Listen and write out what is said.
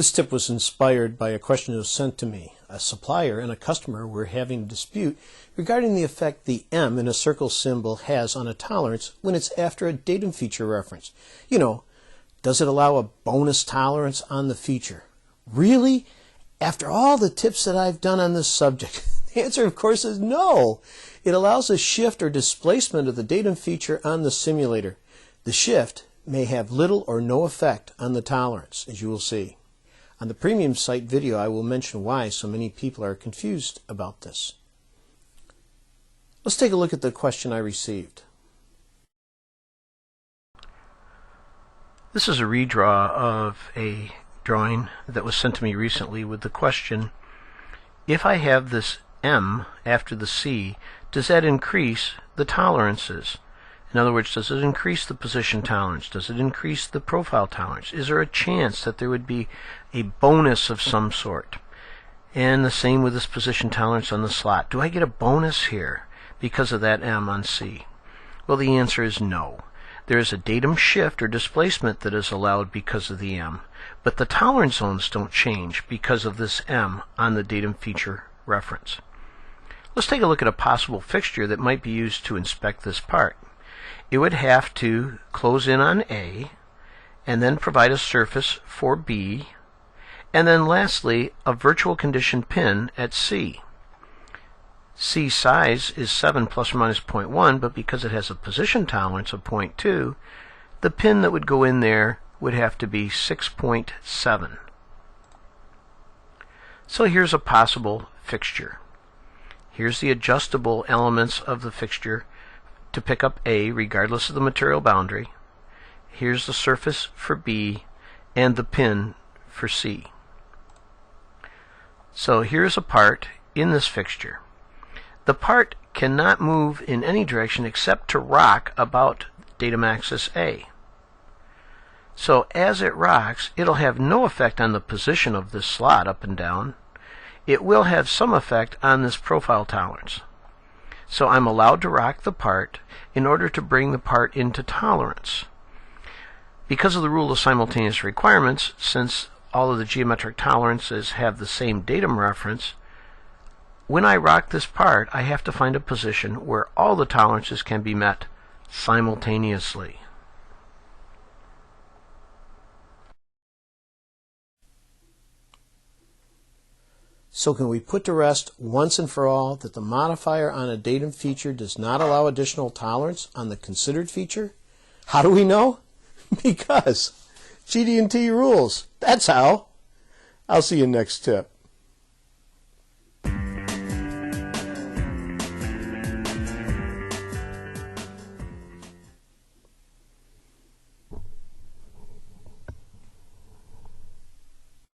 This tip was inspired by a question that was sent to me. A supplier and a customer were having a dispute regarding the effect the M in a circle symbol has on a tolerance when it's after a datum feature reference. You know, does it allow a bonus tolerance on the feature? Really? After all the tips that I've done on this subject, the answer of course is no. It allows a shift or displacement of the datum feature on the simulator. The shift may have little or no effect on the tolerance, as you will see. On the premium site video, I will mention why so many people are confused about this. Let's take a look at the question I received. This is a redraw of a drawing that was sent to me recently with the question, if I have this M after the C, does that increase the tolerances? In other words, does it increase the position tolerance? Does it increase the profile tolerance? Is there a chance that there would be a bonus of some sort? And the same with this position tolerance on the slot. Do I get a bonus here because of that M on C? Well, the answer is no. There is a datum shift or displacement that is allowed because of the M, but the tolerance zones don't change because of this M on the datum feature reference. Let's take a look at a possible fixture that might be used to inspect this part. It would have to close in on A, and then provide a surface for B, and then lastly a virtual condition pin at C. C size is 7 plus or minus 0.1, but because it has a position tolerance of 0.2, the pin that would go in there would have to be 6.7. So here's a possible fixture. Here's the adjustable elements of the fixture to pick up A regardless of the material boundary. Here's the surface for B and the pin for C. So here's a part in this fixture. The part cannot move in any direction except to rock about datum axis A. So as it rocks, it'll have no effect on the position of this slot up and down. It will have some effect on this profile tolerance. So I'm allowed to rock the part in order to bring the part into tolerance. Because of the rule of simultaneous requirements, since all of the geometric tolerances have the same datum reference, when I rock this part, I have to find a position where all the tolerances can be met simultaneously. So can we put to rest once and for all that the modifier on a datum feature does not allow additional tolerance on the considered feature? How do we know? Because GD&T rules. That's how. I'll see you next tip.